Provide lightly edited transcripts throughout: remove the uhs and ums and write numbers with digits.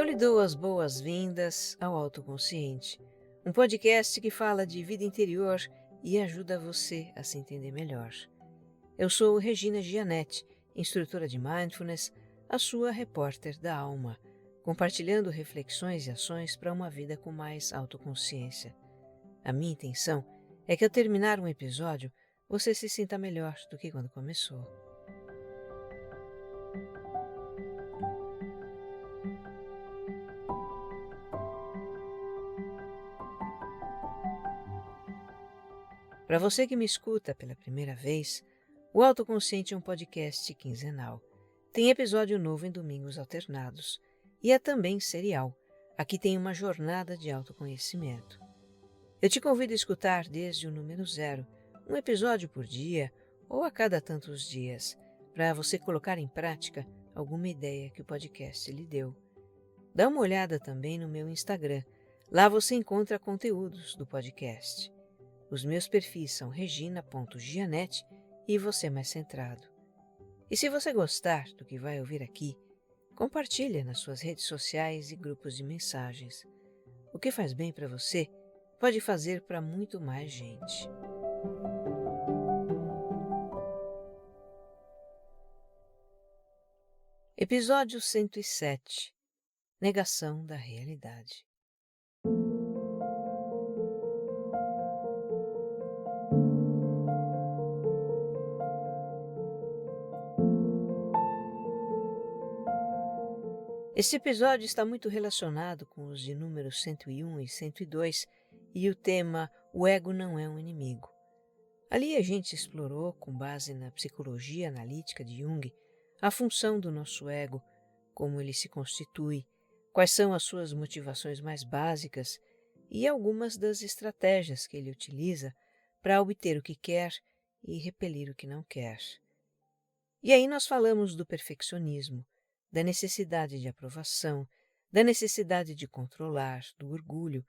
Eu lhe dou as boas-vindas ao Autoconsciente, um podcast que fala de vida interior e ajuda você a se entender melhor. Eu sou Regina Gianetti, instrutora de Mindfulness, a sua repórter da alma, compartilhando reflexões e ações para uma vida com mais autoconsciência. A minha intenção é que ao terminar um episódio, você se sinta melhor do que quando começou. Para você que me escuta pela primeira vez, o Autoconsciente é um podcast quinzenal. Tem episódio novo em domingos alternados e é também serial. Aqui tem uma jornada de autoconhecimento. Eu te convido a escutar desde o número 0, um episódio por dia ou a cada tantos dias, para você colocar em prática alguma ideia que o podcast lhe deu. Dá uma olhada também no meu Instagram. Lá você encontra conteúdos do podcast. Os meus perfis são regina.gianetti e você mais centrado. E se você gostar do que vai ouvir aqui, compartilhe nas suas redes sociais e grupos de mensagens. O que faz bem para você pode fazer para muito mais gente. Episódio 107. Negação da realidade. Este episódio está muito relacionado com os de números 101 e 102 e o tema O Ego Não é um Inimigo. Ali a gente explorou, com base na psicologia analítica de Jung, a função do nosso ego, como ele se constitui, quais são as suas motivações mais básicas e algumas das estratégias que ele utiliza para obter o que quer e repelir o que não quer. E aí nós falamos do perfeccionismo, da necessidade de aprovação, da necessidade de controlar, do orgulho,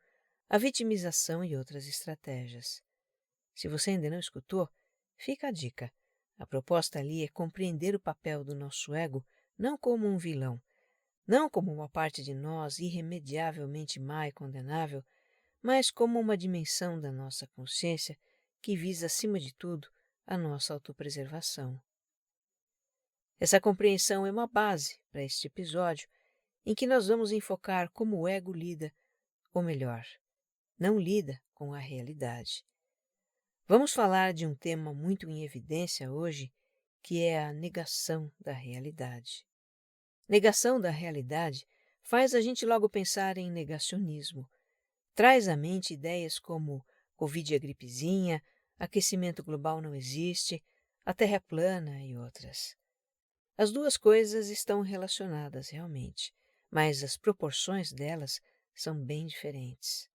a vitimização e outras estratégias. Se você ainda não escutou, fica a dica. A proposta ali é compreender o papel do nosso ego não como um vilão, não como uma parte de nós irremediavelmente má e condenável, mas como uma dimensão da nossa consciência que visa, acima de tudo, a nossa autopreservação. Essa compreensão é uma base para este episódio, em que nós vamos enfocar como o ego lida, ou melhor, não lida com a realidade. Vamos falar de um tema muito em evidência hoje, que é a negação da realidade. Negação da realidade faz a gente logo pensar em negacionismo. Traz à mente ideias como Covid é gripezinha, aquecimento global não existe, a Terra é plana e outras. As duas coisas estão relacionadas realmente, mas as proporções delas são bem diferentes.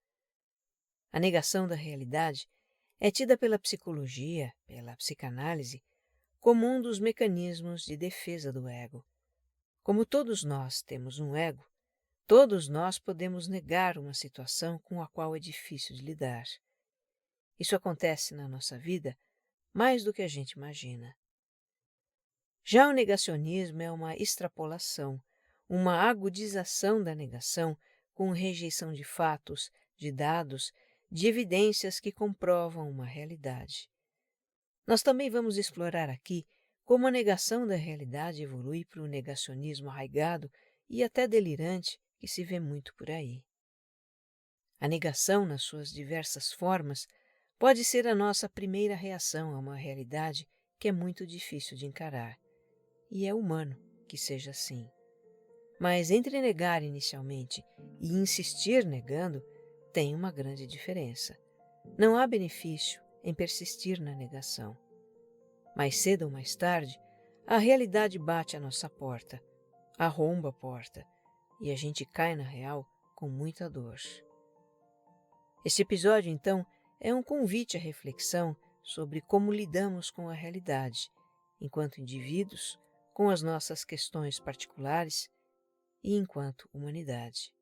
A negação da realidade é tida pela psicologia, pela psicanálise, como um dos mecanismos de defesa do ego. Como todos nós temos um ego, todos nós podemos negar uma situação com a qual é difícil de lidar. Isso acontece na nossa vida mais do que a gente imagina. Já o negacionismo é uma extrapolação, uma agudização da negação com rejeição de fatos, de dados, de evidências que comprovam uma realidade. Nós também vamos explorar aqui como a negação da realidade evolui para o negacionismo arraigado e até delirante que se vê muito por aí. A negação, nas suas diversas formas, pode ser a nossa primeira reação a uma realidade que é muito difícil de encarar. E é humano que seja assim. Mas entre negar inicialmente e insistir negando, tem uma grande diferença. Não há benefício em persistir na negação. Mais cedo ou mais tarde, a realidade bate à nossa porta, arromba a porta, e a gente cai na real com muita dor. Este episódio, então, é um convite à reflexão sobre como lidamos com a realidade, enquanto indivíduos, com as nossas questões particulares e enquanto humanidade.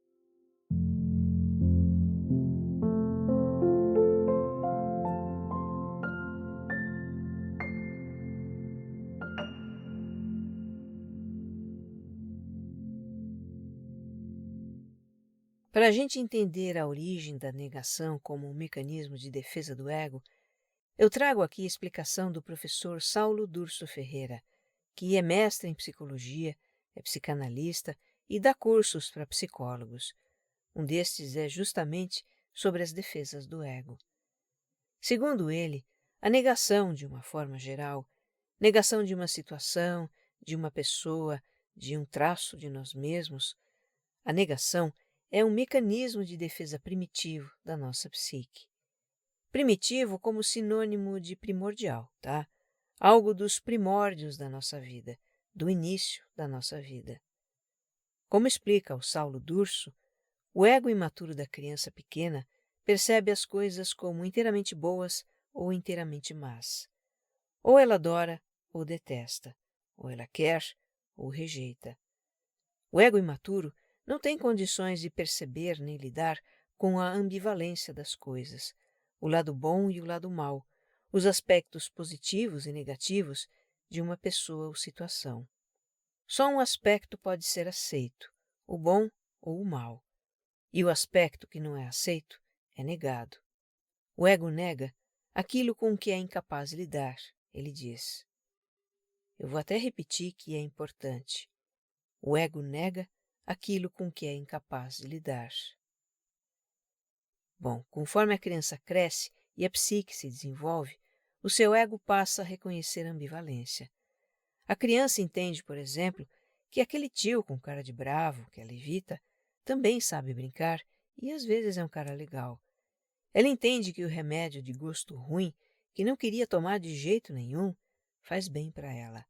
Para a gente entender a origem da negação como um mecanismo de defesa do ego, eu trago aqui a explicação do professor Saulo Durso Ferreira, que é mestre em psicologia, é psicanalista e dá cursos para psicólogos. Um destes é justamente sobre as defesas do ego. Segundo ele, a negação, de uma forma geral, negação de uma situação, de uma pessoa, de um traço de nós mesmos, a negação é um mecanismo de defesa primitivo da nossa psique. Primitivo como sinônimo de primordial, tá? Algo dos primórdios da nossa vida, do início da nossa vida. Como explica o Saulo Durso, o ego imaturo da criança pequena percebe as coisas como inteiramente boas ou inteiramente más. Ou ela adora ou detesta, ou ela quer ou rejeita. O ego imaturo não tem condições de perceber nem lidar com a ambivalência das coisas, o lado bom e o lado mau, os aspectos positivos e negativos de uma pessoa ou situação. Só um aspecto pode ser aceito, o bom ou o mau, e o aspecto que não é aceito é negado. O ego nega aquilo com que é incapaz de lidar, ele diz. Eu vou até repetir que é importante. O ego nega aquilo com que é incapaz de lidar. Bom, conforme a criança cresce e a psique se desenvolve, o seu ego passa a reconhecer a ambivalência. A criança entende, por exemplo, que aquele tio com cara de bravo que ela evita também sabe brincar e às vezes é um cara legal. Ela entende que o remédio de gosto ruim, que não queria tomar de jeito nenhum, faz bem para ela.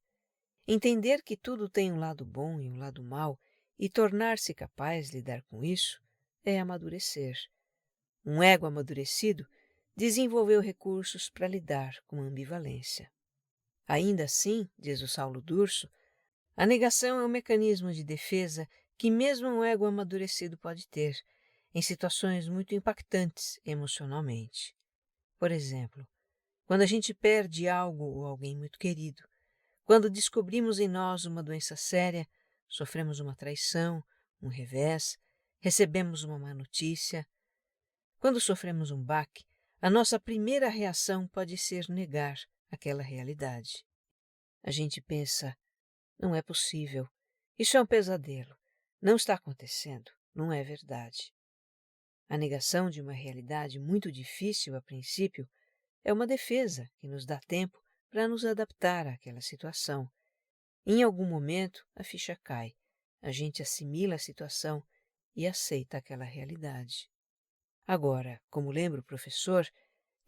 Entender que tudo tem um lado bom e um lado mau e tornar-se capaz de lidar com isso é amadurecer. Um ego amadurecido desenvolveu recursos para lidar com a ambivalência. Ainda assim, diz o Saulo Durso, a negação é um mecanismo de defesa que mesmo um ego amadurecido pode ter, em situações muito impactantes emocionalmente. Por exemplo, quando a gente perde algo ou alguém muito querido, quando descobrimos em nós uma doença séria, sofremos uma traição, um revés, recebemos uma má notícia. Quando sofremos um baque, a nossa primeira reação pode ser negar aquela realidade. A gente pensa, não é possível, isso é um pesadelo, não está acontecendo, não é verdade. A negação de uma realidade muito difícil a princípio é uma defesa que nos dá tempo para nos adaptar àquela situação. Em algum momento, a ficha cai, a gente assimila a situação e aceita aquela realidade. Agora, como lembra o professor,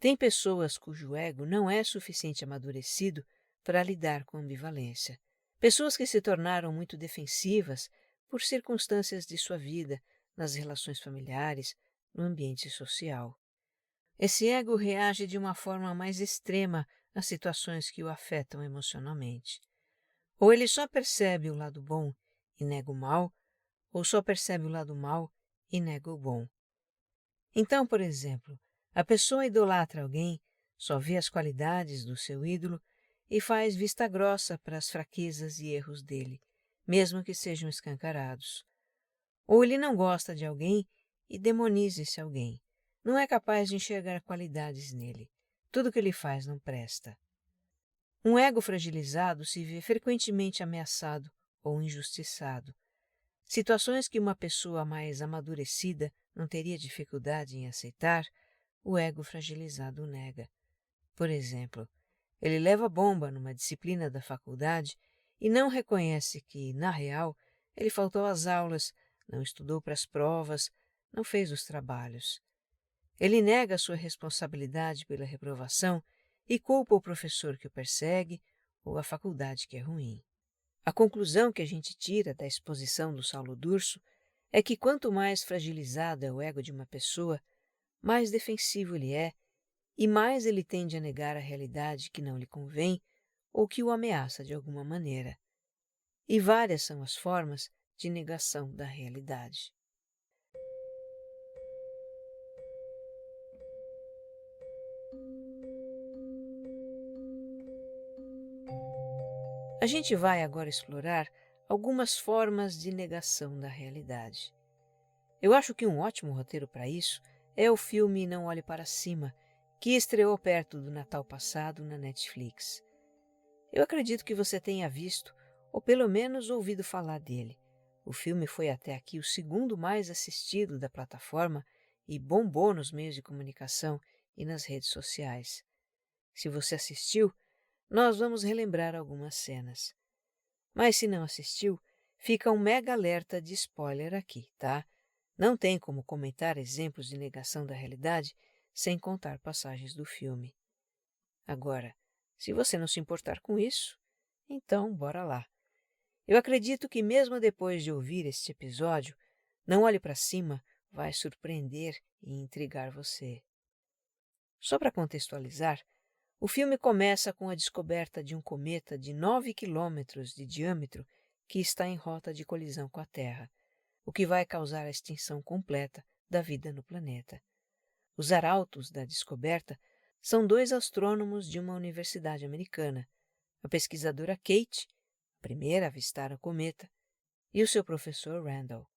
tem pessoas cujo ego não é suficiente amadurecido para lidar com a ambivalência. Pessoas que se tornaram muito defensivas por circunstâncias de sua vida, nas relações familiares, no ambiente social. Esse ego reage de uma forma mais extrema às situações que o afetam emocionalmente. Ou ele só percebe o lado bom e nega o mal, ou só percebe o lado mal e nega o bom. Então, por exemplo, a pessoa idolatra alguém, só vê as qualidades do seu ídolo e faz vista grossa para as fraquezas e erros dele, mesmo que sejam escancarados. Ou ele não gosta de alguém e demoniza esse alguém. Não é capaz de enxergar qualidades nele. Tudo que ele faz não presta. Um ego fragilizado se vê frequentemente ameaçado ou injustiçado. Situações que uma pessoa mais amadurecida não teria dificuldade em aceitar, o ego fragilizado nega. Por exemplo, ele leva bomba numa disciplina da faculdade e não reconhece que, na real, ele faltou às aulas, não estudou para as provas, não fez os trabalhos. Ele nega sua responsabilidade pela reprovação e culpa o professor que o persegue ou a faculdade que é ruim. A conclusão que a gente tira da exposição do Saulo Durso é que quanto mais fragilizado é o ego de uma pessoa, mais defensivo ele é e mais ele tende a negar a realidade que não lhe convém ou que o ameaça de alguma maneira. E várias são as formas de negação da realidade. A gente vai agora explorar algumas formas de negação da realidade. Eu acho que um ótimo roteiro para isso é o filme Não Olhe Para Cima, que estreou perto do Natal passado na Netflix. Eu acredito que você tenha visto, ou pelo menos ouvido falar dele. O filme foi até aqui o segundo mais assistido da plataforma e bombou nos meios de comunicação e nas redes sociais. Se você assistiu, nós vamos relembrar algumas cenas. Mas se não assistiu, fica um mega alerta de spoiler aqui, tá? Não tem como comentar exemplos de negação da realidade sem contar passagens do filme. Agora, se você não se importar com isso, então bora lá. Eu acredito que mesmo depois de ouvir este episódio, Não Olhe Para Cima vai surpreender e intrigar você. Só para contextualizar, o filme começa com a descoberta de um cometa de 9 quilômetros de diâmetro que está em rota de colisão com a Terra, o que vai causar a extinção completa da vida no planeta. Os arautos da descoberta são dois astrônomos de uma universidade americana, a pesquisadora Kate, a primeira a avistar o cometa, e o seu professor Randall.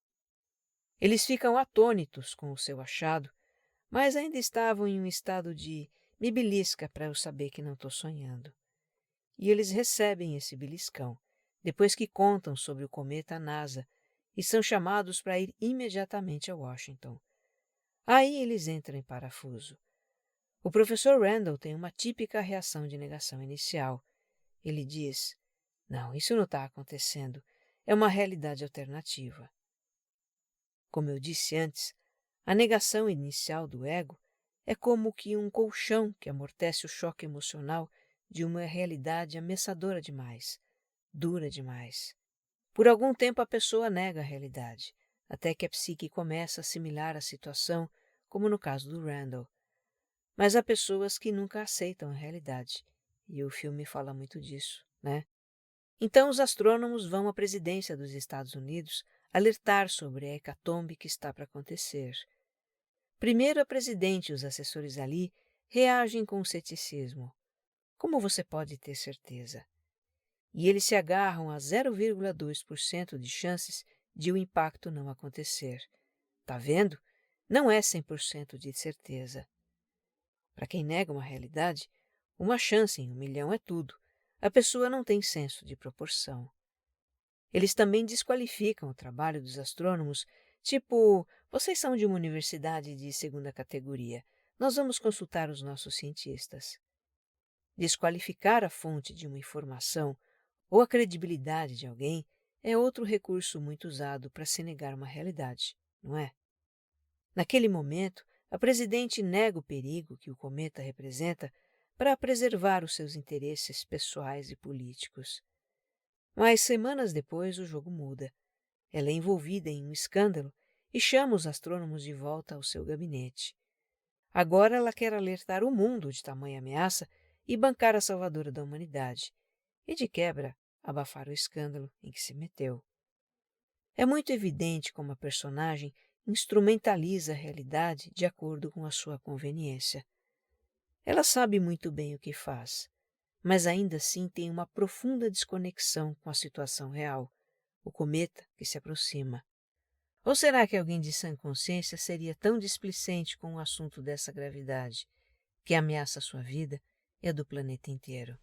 Eles ficam atônitos com o seu achado, mas ainda estavam em um estado de "me belisca para eu saber que não estou sonhando". E eles recebem esse beliscão, depois que contam sobre o cometa à NASA, e são chamados para ir imediatamente a Washington. Aí eles entram em parafuso. O professor Randall tem uma típica reação de negação inicial. Ele diz: "Não, isso não está acontecendo. É uma realidade alternativa". Como eu disse antes, a negação inicial do ego é como que um colchão que amortece o choque emocional de uma realidade ameaçadora demais, dura demais. Por algum tempo a pessoa nega a realidade, até que a psique começa a assimilar a situação, como no caso do Randall. Mas há pessoas que nunca aceitam a realidade, e o filme fala muito disso, né? Então os astrônomos vão à presidência dos Estados Unidos alertar sobre a hecatombe que está para acontecer. Primeiro a presidente e os assessores ali reagem com ceticismo. Como você pode ter certeza? E eles se agarram a 0,2% de chances de o impacto não acontecer. Tá vendo? Não é 100% de certeza. Para quem nega uma realidade, uma chance em 1 milhão é tudo. A pessoa não tem senso de proporção. Eles também desqualificam o trabalho dos astrônomos, tipo, vocês são de uma universidade de segunda categoria, nós vamos consultar os nossos cientistas. Desqualificar a fonte de uma informação ou a credibilidade de alguém é outro recurso muito usado para se negar uma realidade, não é? Naquele momento, a presidente nega o perigo que o cometa representa para preservar os seus interesses pessoais e políticos. Mas semanas depois o jogo muda. Ela é envolvida em um escândalo e chama os astrônomos de volta ao seu gabinete. Agora ela quer alertar o mundo de tamanha ameaça e bancar a salvadora da humanidade. E, de quebra, abafar o escândalo em que se meteu. É muito evidente como a personagem instrumentaliza a realidade de acordo com a sua conveniência. Ela sabe muito bem o que faz, mas ainda assim tem uma profunda desconexão com a situação real, o cometa que se aproxima. Ou será que alguém de sã consciência seria tão displicente com o assunto dessa gravidade, que ameaça a sua vida e a do planeta inteiro?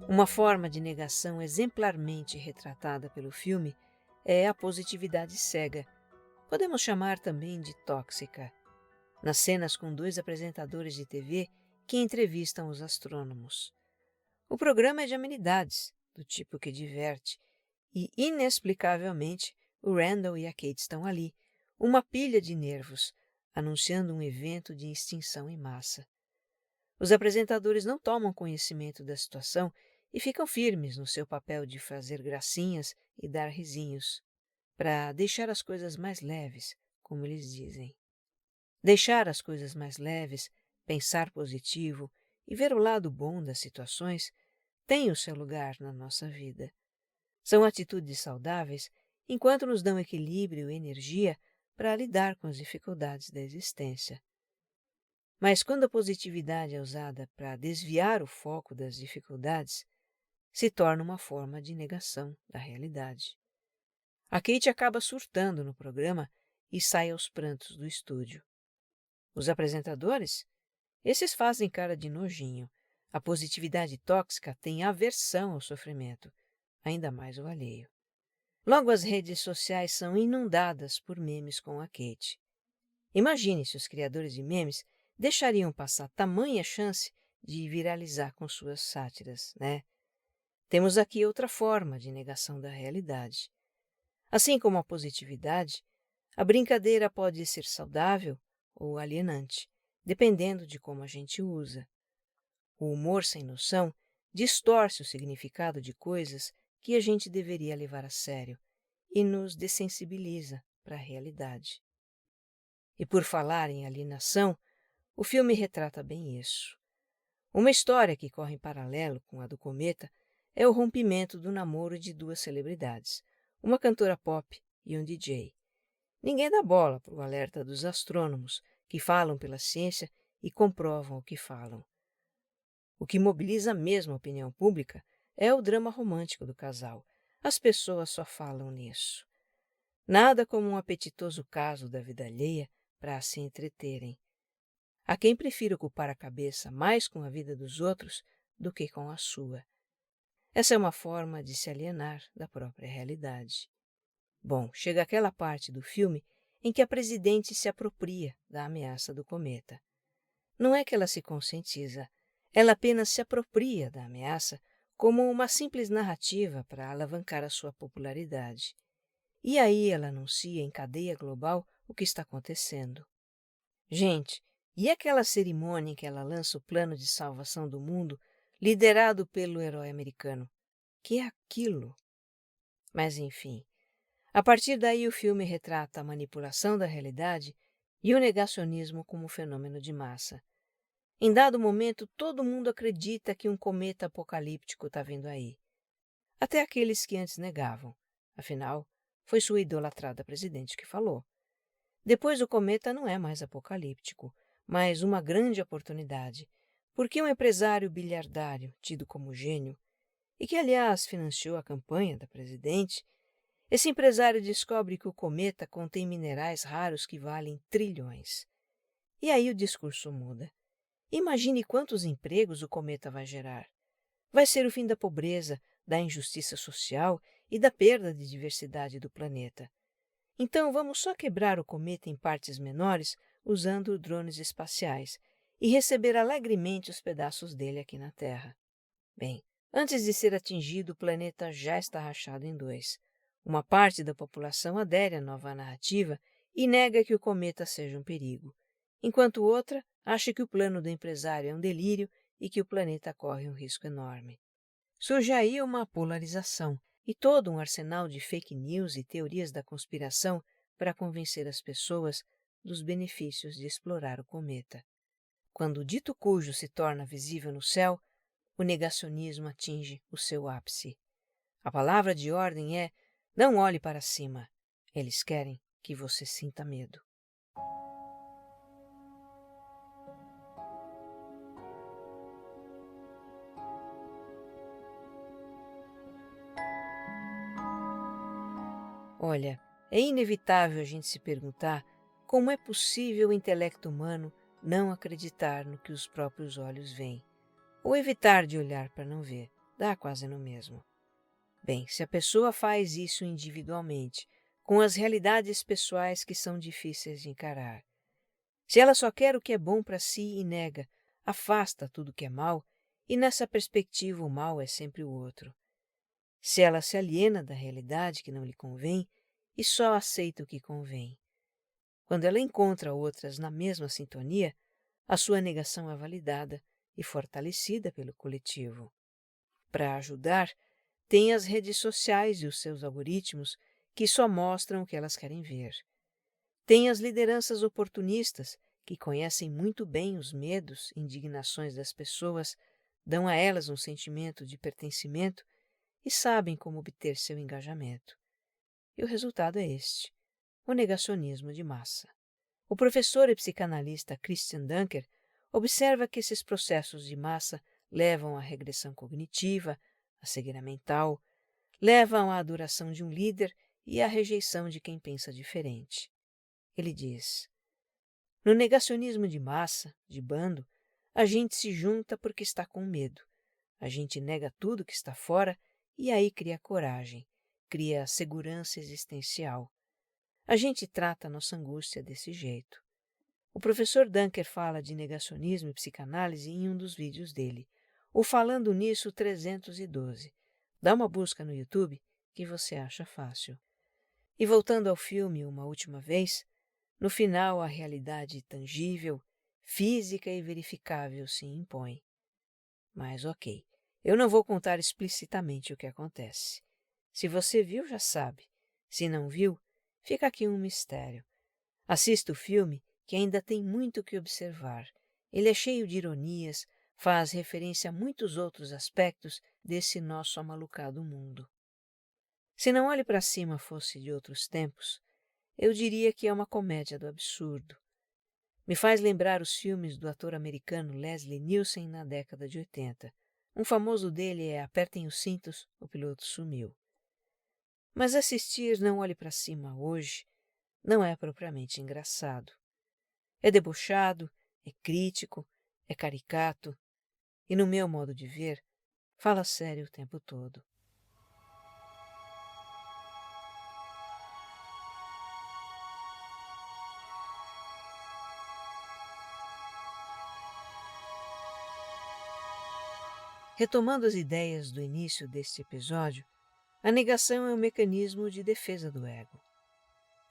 Uma forma de negação exemplarmente retratada pelo filme é a positividade cega. Podemos chamar também de tóxica. Nas cenas com dois apresentadores de TV que entrevistam os astrônomos. O programa é de amenidades, do tipo que diverte, e, inexplicavelmente, o Randall e a Kate estão ali, uma pilha de nervos, anunciando um evento de extinção em massa. Os apresentadores não tomam conhecimento da situação e ficam firmes no seu papel de fazer gracinhas e dar risinhos, para deixar as coisas mais leves, como eles dizem. Deixar as coisas mais leves, pensar positivo e ver o lado bom das situações tem o seu lugar na nossa vida. São atitudes saudáveis enquanto nos dão equilíbrio e energia para lidar com as dificuldades da existência. Mas quando a positividade é usada para desviar o foco das dificuldades, se torna uma forma de negação da realidade. A Kate acaba surtando no programa e sai aos prantos do estúdio. Os apresentadores? Esses fazem cara de nojinho. A positividade tóxica tem aversão ao sofrimento, ainda mais o alheio. Logo, as redes sociais são inundadas por memes com a Kate. Imagine se os criadores de memes deixariam passar tamanha chance de viralizar com suas sátiras, né? Temos aqui outra forma de negação da realidade. Assim como a positividade, a brincadeira pode ser saudável ou alienante, dependendo de como a gente usa. O humor sem noção distorce o significado de coisas que a gente deveria levar a sério e nos dessensibiliza para a realidade. E por falar em alienação, o filme retrata bem isso. Uma história que corre em paralelo com a do cometa é o rompimento do namoro de duas celebridades, uma cantora pop e um DJ. Ninguém dá bola para o alerta dos astrônomos, que falam pela ciência e comprovam o que falam. O que mobiliza mesmo a opinião pública é o drama romântico do casal. As pessoas só falam nisso. Nada como um apetitoso caso da vida alheia para se entreterem. Há quem prefira ocupar a cabeça mais com a vida dos outros do que com a sua. Essa é uma forma de se alienar da própria realidade. Bom, chega aquela parte do filme em que a presidente se apropria da ameaça do cometa. Não é que ela se conscientiza, ela apenas se apropria da ameaça como uma simples narrativa para alavancar a sua popularidade. E aí ela anuncia em cadeia global o que está acontecendo. Gente, e aquela cerimônia em que ela lança o plano de salvação do mundo, liderado pelo herói americano? Que é aquilo? Mas enfim, a partir daí o filme retrata a manipulação da realidade e o negacionismo como fenômeno de massa. Em dado momento, todo mundo acredita que um cometa apocalíptico está vindo aí. Até aqueles que antes negavam. Afinal, foi sua idolatrada presidente que falou. Depois o cometa não é mais apocalíptico, mas uma grande oportunidade, porque um empresário bilhardário, tido como gênio, e que, aliás, financiou a campanha da presidente, esse empresário descobre que o cometa contém minerais raros que valem trilhões. E aí o discurso muda. Imagine quantos empregos o cometa vai gerar. Vai ser o fim da pobreza, da injustiça social e da perda de diversidade do planeta. Então vamos só quebrar o cometa em partes menores usando drones espaciais e receber alegremente os pedaços dele aqui na Terra. Bem, antes de ser atingido, o planeta já está rachado em dois. Uma parte da população adere à nova narrativa e nega que o cometa seja um perigo, enquanto outra acha que o plano do empresário é um delírio e que o planeta corre um risco enorme. Surge aí uma polarização e todo um arsenal de fake news e teorias da conspiração para convencer as pessoas dos benefícios de explorar o cometa. Quando o dito cujo se torna visível no céu, o negacionismo atinge o seu ápice. A palavra de ordem é: não olhe para cima. Eles querem que você sinta medo. Olha, é inevitável a gente se perguntar como é possível o intelecto humano não acreditar no que os próprios olhos veem, ou evitar de olhar para não ver, dá quase no mesmo. Bem, se a pessoa faz isso individualmente, com as realidades pessoais que são difíceis de encarar, se ela só quer o que é bom para si e nega, afasta tudo que é mal, e nessa perspectiva o mal é sempre o outro. Se ela se aliena da realidade que não lhe convém e só aceita o que convém. Quando ela encontra outras na mesma sintonia, a sua negação é validada e fortalecida pelo coletivo. Para ajudar, tem as redes sociais e os seus algoritmos que só mostram o que elas querem ver. Tem as lideranças oportunistas que conhecem muito bem os medos e indignações das pessoas, dão a elas um sentimento de pertencimento e sabem como obter seu engajamento. e o resultado é este: o negacionismo de massa. O professor e psicanalista Christian Dunker observa que esses processos de massa levam à regressão cognitiva, à cegueira mental, levam à adoração de um líder e à rejeição de quem pensa diferente. Ele diz: no negacionismo de massa, de bando, a gente se junta porque está com medo. A gente nega tudo que está fora e aí cria coragem, cria segurança existencial. A gente trata a nossa angústia desse jeito. O professor Dunker fala de negacionismo e psicanálise em um dos vídeos dele, o Falando Nisso 312. Dá uma busca no YouTube que você acha fácil. E voltando ao filme Uma Última Vez, no final a realidade tangível, física e verificável se impõe. Mas ok, eu não vou contar explicitamente o que acontece. Se você viu, já sabe. Se não viu, fica aqui um mistério. Assista o filme, que ainda tem muito que observar. Ele é cheio de ironias, faz referência a muitos outros aspectos desse nosso amalucado mundo. Se Não Olhe para Cima fosse de outros tempos, eu diria que é uma comédia do absurdo. Me faz lembrar os filmes do ator americano Leslie Nielsen na década de 80. Um famoso dele é Apertem os Cintos, o piloto sumiu. Mas assistir Não Olhe para Cima hoje não é propriamente engraçado. É debochado, é crítico, é caricato e, no meu modo de ver, fala sério o tempo todo. Retomando as ideias do início deste episódio, a negação é um mecanismo de defesa do ego.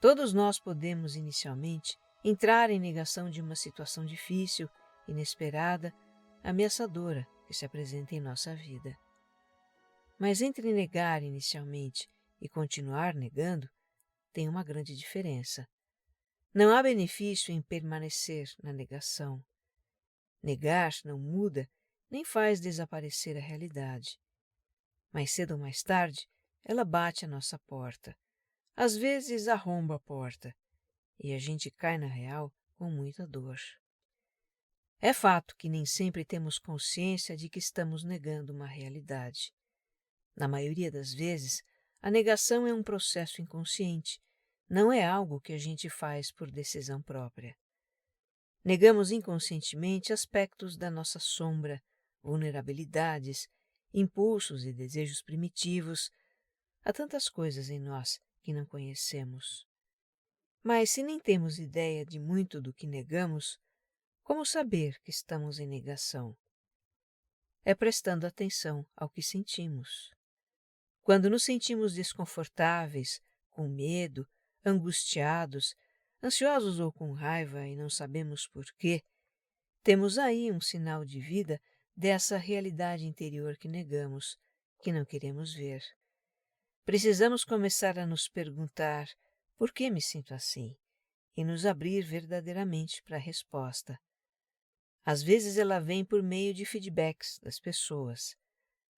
Todos nós podemos, inicialmente, entrar em negação de uma situação difícil, inesperada, ameaçadora que se apresenta em nossa vida. Mas entre negar inicialmente e continuar negando, tem uma grande diferença. Não há benefício em permanecer na negação. Negar não muda nem faz desaparecer a realidade. Mais cedo ou mais tarde, ela bate à nossa porta. Às vezes arromba a porta e a gente cai na real com muita dor. É fato que nem sempre temos consciência de que estamos negando uma realidade. Na maioria das vezes, a negação é um processo inconsciente, não é algo que a gente faz por decisão própria. Negamos inconscientemente aspectos da nossa sombra, vulnerabilidades, impulsos e desejos primitivos. Há tantas coisas em nós que não conhecemos. Mas se nem temos ideia de muito do que negamos, como saber que estamos em negação? É prestando atenção ao que sentimos. Quando nos sentimos desconfortáveis, com medo, angustiados, ansiosos ou com raiva e não sabemos por quê, temos aí um sinal de vida dessa realidade interior que negamos, que não queremos ver. Precisamos começar a nos perguntar: por que me sinto assim? E nos abrir verdadeiramente para a resposta. Às vezes ela vem por meio de feedbacks das pessoas.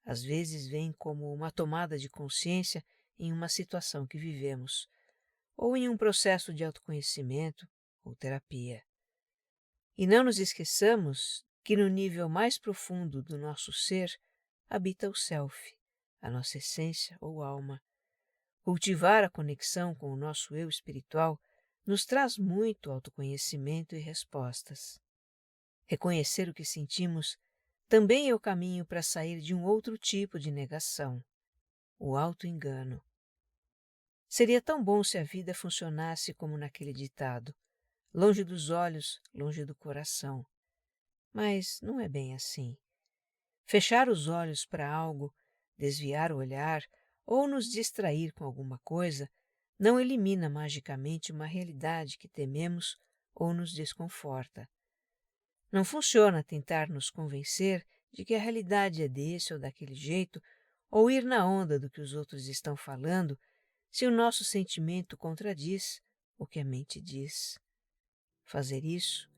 Às vezes vem como uma tomada de consciência em uma situação que vivemos, ou em um processo de autoconhecimento ou terapia. E não nos esqueçamos que no nível mais profundo do nosso ser habita o Self, a nossa essência ou alma. Cultivar a conexão com o nosso eu espiritual nos traz muito autoconhecimento e respostas. Reconhecer o que sentimos também é o caminho para sair de um outro tipo de negação, o auto-engano. Seria tão bom se a vida funcionasse como naquele ditado: longe dos olhos, longe do coração. Mas não é bem assim. Fechar os olhos para algo, desviar o olhar ou nos distrair com alguma coisa não elimina magicamente uma realidade que tememos ou nos desconforta. Não funciona tentar nos convencer de que a realidade é desse ou daquele jeito, ou ir na onda do que os outros estão falando, se o nosso sentimento contradiz o que a mente diz. Fazer isso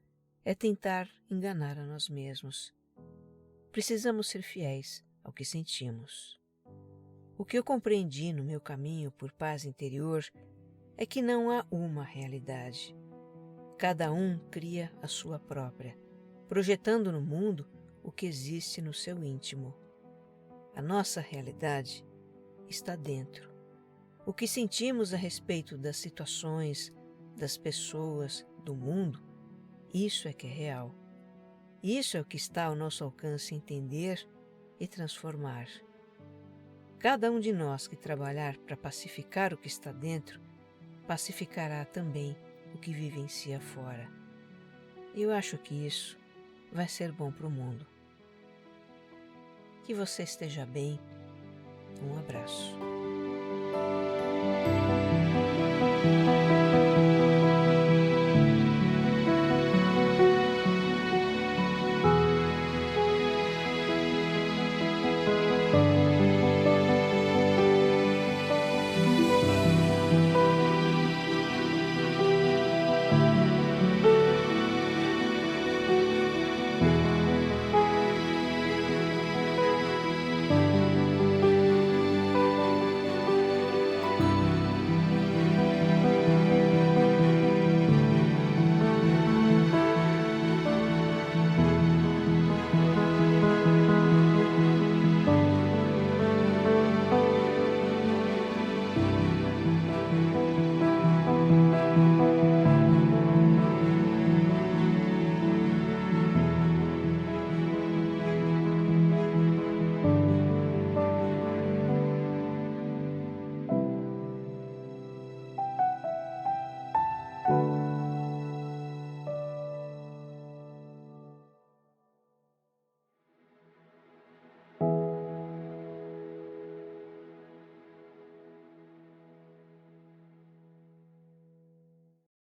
é tentar enganar a nós mesmos. Precisamos ser fiéis ao que sentimos. O que eu compreendi no meu caminho por paz interior é que não há uma realidade. Cada um cria a sua própria, projetando no mundo o que existe no seu íntimo. A nossa realidade está dentro. O que sentimos a respeito das situações, das pessoas, do mundo, isso é que é real. Isso é o que está ao nosso alcance entender e transformar. Cada um de nós que trabalhar para pacificar o que está dentro, pacificará também o que vivencia fora. E eu acho que isso vai ser bom para o mundo. Que você esteja bem. Um abraço.